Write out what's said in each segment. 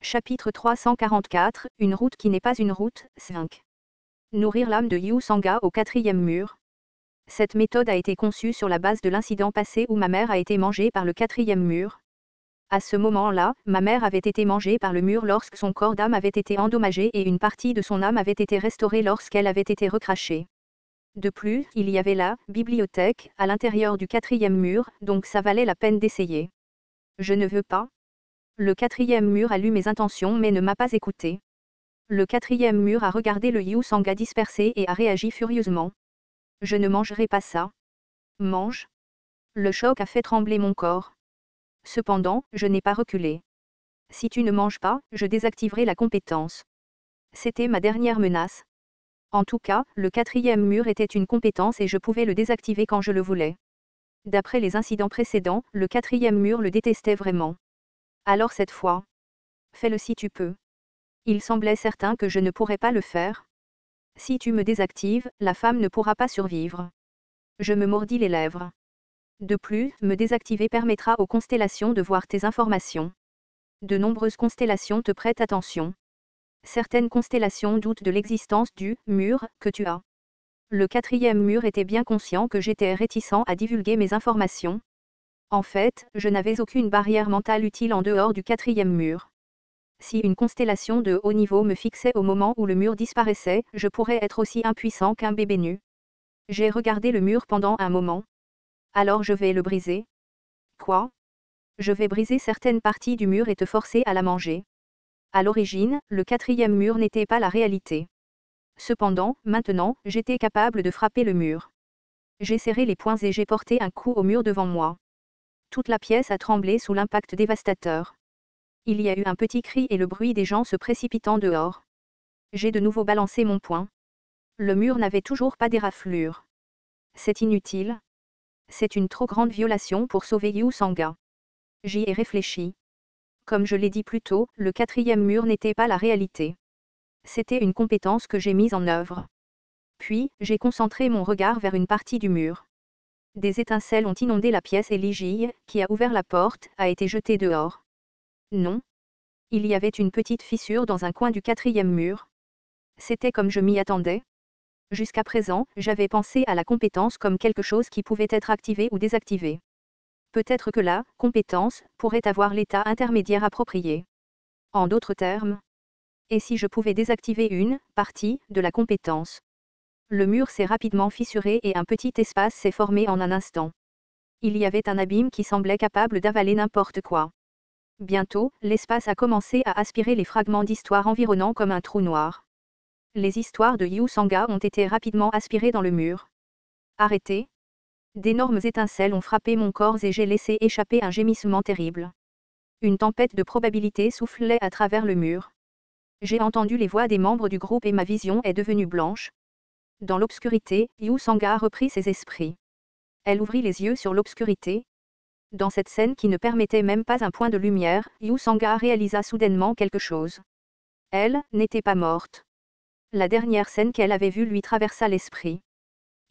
Chapitre 344, Une route qui n'est pas une route, 5. Nourrir l'âme de Yu Sangha au 4e mur. Cette méthode a été conçue sur la base de l'incident passé où ma mère a été mangée par le 4e mur. À ce moment-là, ma mère avait été mangée par le mur lorsque son corps d'âme avait été endommagé et une partie de son âme avait été restaurée lorsqu'elle avait été recrachée. De plus, il y avait la bibliothèque à l'intérieur du 4e mur, donc ça valait la peine d'essayer. Je ne veux pas. Le 4e mur a lu mes intentions mais ne m'a pas écouté. Le 4e mur a regardé le Yu Sangha dispersé et a réagi furieusement. Je ne mangerai pas ça. Mange. Le choc a fait trembler mon corps. Cependant, je n'ai pas reculé. Si tu ne manges pas, je désactiverai la compétence. C'était ma dernière menace. En tout cas, le 4e mur était une compétence et je pouvais le désactiver quand je le voulais. D'après les incidents précédents, le 4e mur le détestait vraiment. Alors cette fois, fais-le si tu peux. Il semblait certain que je ne pourrais pas le faire. Si tu me désactives, la femme ne pourra pas survivre. Je me mordis les lèvres. De plus, me désactiver permettra aux constellations de voir tes informations. De nombreuses constellations te prêtent attention. Certaines constellations doutent de l'existence du mur que tu as. Le 4e mur était bien conscient que j'étais réticent à divulguer mes informations. En fait, je n'avais aucune barrière mentale utile en dehors du 4e mur. Si une constellation de haut niveau me fixait au moment où le mur disparaissait, je pourrais être aussi impuissant qu'un bébé nu. J'ai regardé le mur pendant un moment. Alors je vais le briser. Quoi? Je vais briser certaines parties du mur et te forcer à la manger. À l'origine, le 4e mur n'était pas la réalité. Cependant, maintenant, j'étais capable de frapper le mur. J'ai serré les poings et j'ai porté un coup au mur devant moi. Toute la pièce a tremblé sous l'impact dévastateur. Il y a eu un petit cri et le bruit des gens se précipitant dehors. J'ai de nouveau balancé mon poing. Le mur n'avait toujours pas d'éraflure. C'est inutile. C'est une trop grande violation pour sauver Yu Sangha. J'y ai réfléchi. Comme je l'ai dit plus tôt, le 4e mur n'était pas la réalité. C'était une compétence que j'ai mise en œuvre. Puis, j'ai concentré mon regard vers une partie du mur. Des étincelles ont inondé la pièce et Ligie, qui a ouvert la porte, a été jetée dehors. Non. Il y avait une petite fissure dans un coin du 4e mur. C'était comme je m'y attendais. Jusqu'à présent, j'avais pensé à la compétence comme quelque chose qui pouvait être activé ou désactivé. Peut-être que la compétence pourrait avoir l'état intermédiaire approprié. En d'autres termes, et si je pouvais désactiver une partie de la compétence? Le mur s'est rapidement fissuré et un petit espace s'est formé en un instant. Il y avait un abîme qui semblait capable d'avaler n'importe quoi. Bientôt, l'espace a commencé à aspirer les fragments d'histoire environnants comme un trou noir. Les histoires de Yu Sangha ont été rapidement aspirées dans le mur. Arrêtez. D'énormes étincelles ont frappé mon corps et j'ai laissé échapper un gémissement terrible. Une tempête de probabilités soufflait à travers le mur. J'ai entendu les voix des membres du groupe et ma vision est devenue blanche. Dans l'obscurité, Yu Sangha reprit ses esprits. Elle ouvrit les yeux sur l'obscurité. Dans cette scène qui ne permettait même pas un point de lumière, Yu Sangha réalisa soudainement quelque chose. Elle n'était pas morte. La dernière scène qu'elle avait vue lui traversa l'esprit.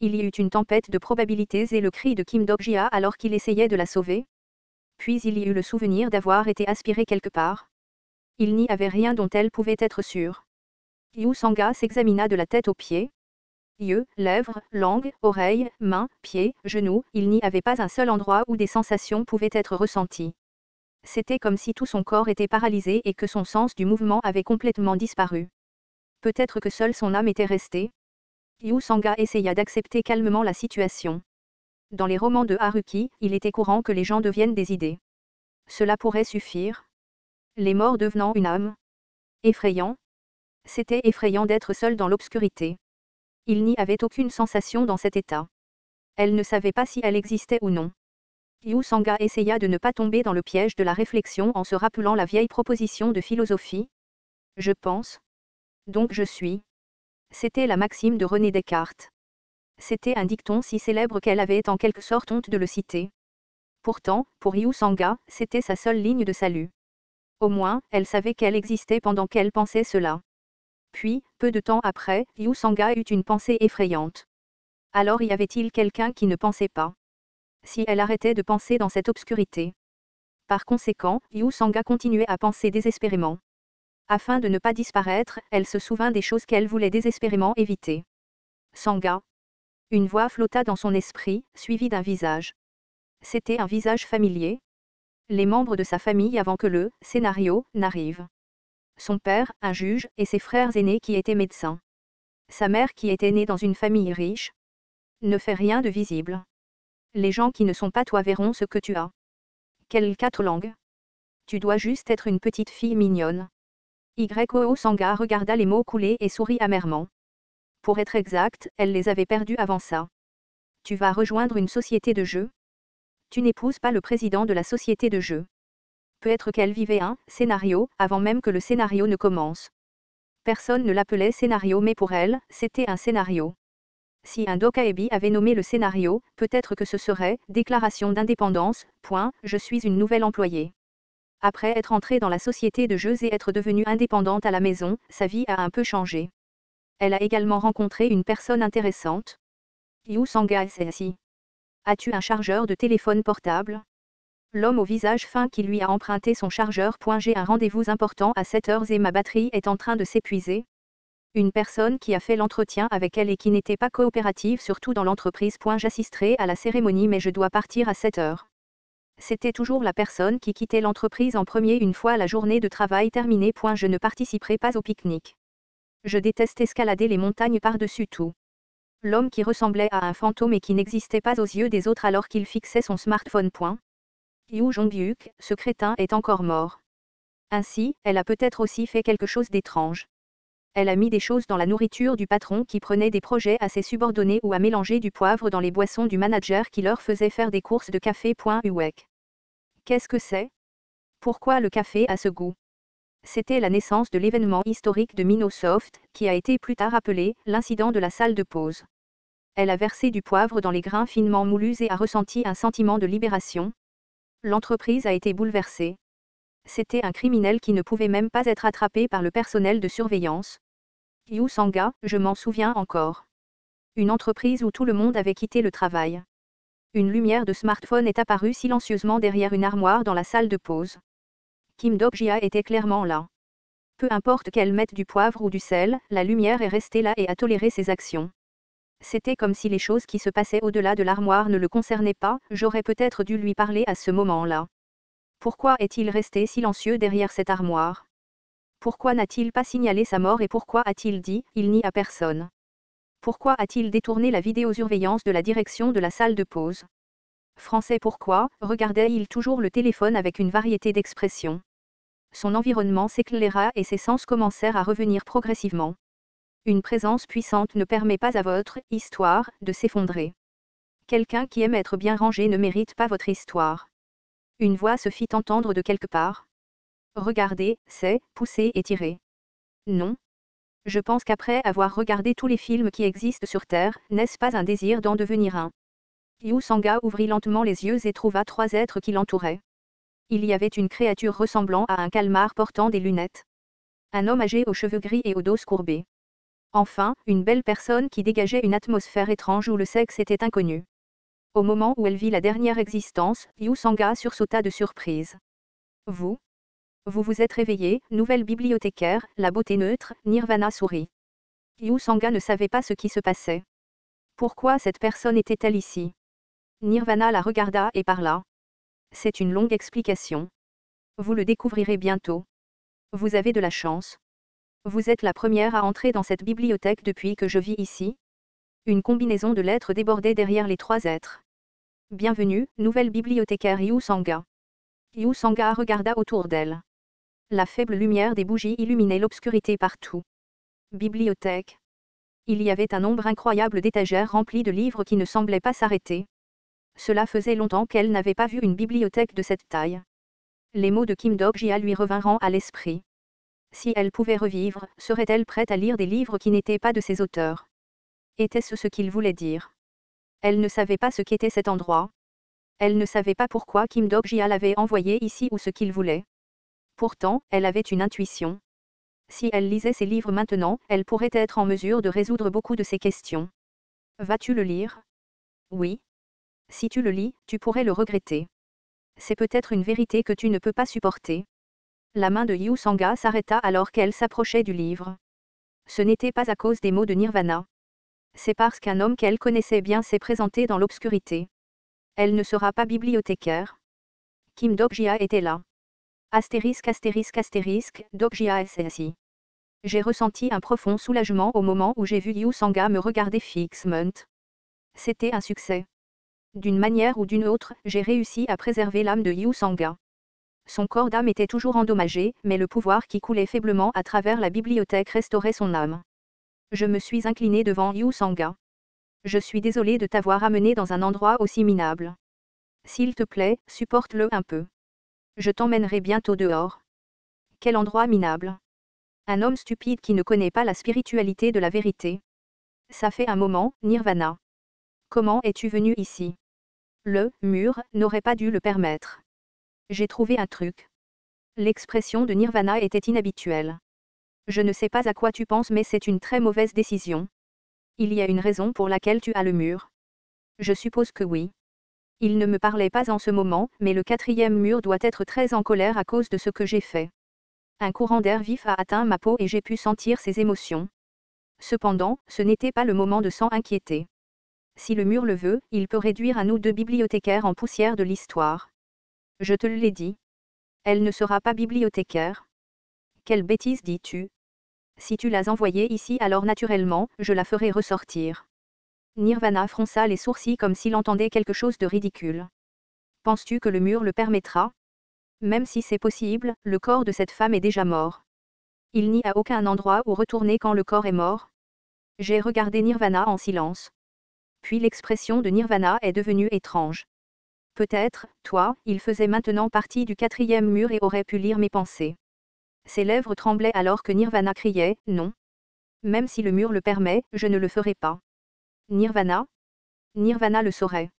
Il y eut une tempête de probabilités et le cri de Kim Dok-jia alors qu'il essayait de la sauver. Puis il y eut le souvenir d'avoir été aspiré quelque part. Il n'y avait rien dont elle pouvait être sûre. Yu Sangha s'examina de la tête aux pieds. Yeux, lèvres, langue, oreilles, mains, pieds, genoux, il n'y avait pas un seul endroit où des sensations pouvaient être ressenties. C'était comme si tout son corps était paralysé et que son sens du mouvement avait complètement disparu. Peut-être que seule son âme était restée. Yu Sangha essaya d'accepter calmement la situation. Dans les romans de Haruki, il était courant que les gens deviennent des idées. Cela pourrait suffire. Les morts devenant une âme. Effrayant. C'était effrayant d'être seul dans l'obscurité. Il n'y avait aucune sensation dans cet état. Elle ne savait pas si elle existait ou non. Yu Sangha essaya de ne pas tomber dans le piège de la réflexion en se rappelant la vieille proposition de philosophie. Je pense. Donc je suis. C'était la maxime de René Descartes. C'était un dicton si célèbre qu'elle avait en quelque sorte honte de le citer. Pourtant, pour Yu Sangha, c'était sa seule ligne de salut. Au moins, elle savait qu'elle existait pendant qu'elle pensait cela. Puis, peu de temps après, Yu Sangha eut une pensée effrayante. Alors y avait-il quelqu'un qui ne pensait pas? Si elle arrêtait de penser dans cette obscurité. Par conséquent, Yu Sangha continuait à penser désespérément. Afin de ne pas disparaître, elle se souvint des choses qu'elle voulait désespérément éviter. Sangha. Une voix flotta dans son esprit, suivie d'un visage. C'était un visage familier. Les membres de sa famille avant que le scénario n'arrive. Son père, un juge, et ses frères aînés qui étaient médecins. Sa mère qui était née dans une famille riche. Ne fais rien de visible. Les gens qui ne sont pas toi verront ce que tu as. Quelles 4 langues? Tu dois juste être une petite fille mignonne. Y.O. Sangha regarda les mots couler et sourit amèrement. Pour être exact, elle les avait perdus avant ça. Tu vas rejoindre une société de jeux? Tu n'épouses pas le président de la société de jeux. Peut-être qu'elle vivait un scénario avant même que le scénario ne commence. Personne ne l'appelait scénario mais pour elle, c'était un scénario. Si un Dokaebi avait nommé le scénario, peut-être que ce serait « Déclaration d'indépendance, je suis une nouvelle employée ». Après être entrée dans la société de jeux et être devenue indépendante à la maison, sa vie a un peu changé. Elle a également rencontré une personne intéressante. Yu Sangha SSI. As-tu un chargeur de téléphone portable? L'homme au visage fin qui lui a emprunté son chargeur. J'ai un rendez-vous important à 7 heures et ma batterie est en train de s'épuiser. Une personne qui a fait l'entretien avec elle et qui n'était pas coopérative surtout dans l'entreprise. J'assisterai à la cérémonie mais je dois partir à 7 heures. C'était toujours la personne qui quittait l'entreprise en premier une fois la journée de travail terminée. Je ne participerai pas au pique-nique. Je déteste escalader les montagnes par-dessus tout. L'homme qui ressemblait à un fantôme et qui n'existait pas aux yeux des autres alors qu'il fixait son smartphone. Yu Jonghyuk, ce crétin est encore mort. Ainsi, elle a peut-être aussi fait quelque chose d'étrange. Elle a mis des choses dans la nourriture du patron qui prenait des projets à ses subordonnés ou a mélangé du poivre dans les boissons du manager qui leur faisait faire des courses de café. Uwek. Qu'est-ce que c'est? Pourquoi le café a ce goût? C'était la naissance de l'événement historique de Microsoft, qui a été plus tard appelé l'incident de la salle de pause. Elle a versé du poivre dans les grains finement moulus et a ressenti un sentiment de libération. L'entreprise a été bouleversée. C'était un criminel qui ne pouvait même pas être attrapé par le personnel de surveillance. Yu Sangha, je m'en souviens encore. Une entreprise où tout le monde avait quitté le travail. Une lumière de smartphone est apparue silencieusement derrière une armoire dans la salle de pause. Kim Dok-jia était clairement là. Peu importe qu'elle mette du poivre ou du sel, la lumière est restée là et a toléré ses actions. C'était comme si les choses qui se passaient au-delà de l'armoire ne le concernaient pas, j'aurais peut-être dû lui parler à ce moment-là. Pourquoi est-il resté silencieux derrière cette armoire? Pourquoi n'a-t-il pas signalé sa mort et pourquoi a-t-il dit « il n'y a personne » Pourquoi a-t-il détourné la vidéosurveillance de la direction de la salle de pause? Français pourquoi regardait-il toujours le téléphone avec une variété d'expressions? Son environnement s'éclaira et ses sens commencèrent à revenir progressivement. Une présence puissante ne permet pas à votre histoire de s'effondrer. Quelqu'un qui aime être bien rangé ne mérite pas votre histoire. Une voix se fit entendre de quelque part. Regardez, c'est pousser et tirer. Non. Je pense qu'après avoir regardé tous les films qui existent sur Terre, n'est-ce pas un désir d'en devenir un? Yu Sangha ouvrit lentement les yeux et trouva 3 êtres qui l'entouraient. Il y avait une créature ressemblant à un calmar portant des lunettes. Un homme âgé aux cheveux gris et au dos courbé. Enfin, une belle personne qui dégageait une atmosphère étrange où le sexe était inconnu. Au moment où elle vit la dernière existence, Yu Sangha sursauta de surprise. Vous vous êtes réveillé, nouvelle bibliothécaire, la beauté neutre, Nirvana sourit. Yu Sangha ne savait pas ce qui se passait. Pourquoi cette personne était-elle ici? Nirvana la regarda et parla. C'est une longue explication. Vous le découvrirez bientôt. Vous avez de la chance. Vous êtes la première à entrer dans cette bibliothèque depuis que je vis ici. Une combinaison de lettres débordait derrière les 3 êtres. Bienvenue, nouvelle bibliothécaire Yu Sangha. Yu Sangha regarda autour d'elle. La faible lumière des bougies illuminait l'obscurité partout. Bibliothèque. Il y avait un nombre incroyable d'étagères remplies de livres qui ne semblaient pas s'arrêter. Cela faisait longtemps qu'elle n'avait pas vu une bibliothèque de cette taille. Les mots de Kim Dok-jia lui revinrent à l'esprit. Si elle pouvait revivre, serait-elle prête à lire des livres qui n'étaient pas de ses auteurs? Était-ce ce qu'il voulait dire? Elle ne savait pas ce qu'était cet endroit. Elle ne savait pas pourquoi Kim Dok-jia l'avait envoyé ici ou ce qu'il voulait. Pourtant, elle avait une intuition. Si elle lisait ces livres maintenant, elle pourrait être en mesure de résoudre beaucoup de ces questions. Vas-tu le lire? Oui. Si tu le lis, tu pourrais le regretter. C'est peut-être une vérité que tu ne peux pas supporter. La main de Yu Sangha s'arrêta alors qu'elle s'approchait du livre. Ce n'était pas à cause des mots de Nirvana. C'est parce qu'un homme qu'elle connaissait bien s'est présenté dans l'obscurité. Elle ne sera pas bibliothécaire. Kim Dok-jia était là. Astérisque astérisque astérisque, Dok-jia SSI. J'ai ressenti un profond soulagement au moment où j'ai vu Yu Sangha me regarder fixement. C'était un succès. D'une manière ou d'une autre, j'ai réussi à préserver l'âme de Yu Sangha. Son corps d'âme était toujours endommagé, mais le pouvoir qui coulait faiblement à travers la bibliothèque restaurait son âme. Je me suis incliné devant Yu Sangha. Je suis désolé de t'avoir amené dans un endroit aussi minable. S'il te plaît, supporte-le un peu. Je t'emmènerai bientôt dehors. Quel endroit minable. Un homme stupide qui ne connaît pas la spiritualité de la vérité. Ça fait un moment, Nirvana. Comment es-tu venu ici? Le mur n'aurait pas dû le permettre. J'ai trouvé un truc. L'expression de Nirvana était inhabituelle. Je ne sais pas à quoi tu penses, mais c'est une très mauvaise décision. Il y a une raison pour laquelle tu as le mur. Je suppose que oui. Il ne me parlait pas en ce moment, mais le quatrième mur doit être très en colère à cause de ce que j'ai fait. Un courant d'air vif a atteint ma peau et j'ai pu sentir ses émotions. Cependant, ce n'était pas le moment de s'en inquiéter. Si le mur le veut, il peut réduire un ou deux bibliothécaires en poussière de l'histoire. Je te l'ai dit. Elle ne sera pas bibliothécaire. Quelle bêtise dis-tu? Si tu l'as envoyée ici, alors naturellement, je la ferai ressortir. Nirvana fronça les sourcils comme s'il entendait quelque chose de ridicule. Penses-tu que le mur le permettra? Même si c'est possible, le corps de cette femme est déjà mort. Il n'y a aucun endroit où retourner quand le corps est mort. J'ai regardé Nirvana en silence. Puis l'expression de Nirvana est devenue étrange. Peut-être, toi, il faisait maintenant partie du quatrième mur et aurait pu lire mes pensées. Ses lèvres tremblaient alors que Nirvana criait, non. Même si le mur le permet, je ne le ferai pas. Nirvana? Nirvana le saurait.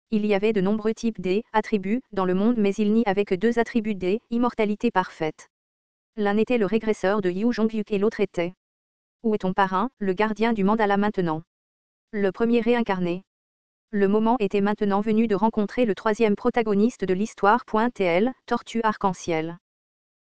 Il y avait de nombreux types d'attributs dans le monde, mais il n'y avait que deux attributs d'immortalité parfaite. L'un était le régresseur de Yu Jongyuk et l'autre était. Où est ton parrain, le gardien du mandala maintenant? Le premier réincarné. Le moment était maintenant venu de rencontrer le troisième protagoniste de l'histoire. Tortue arc-en-ciel.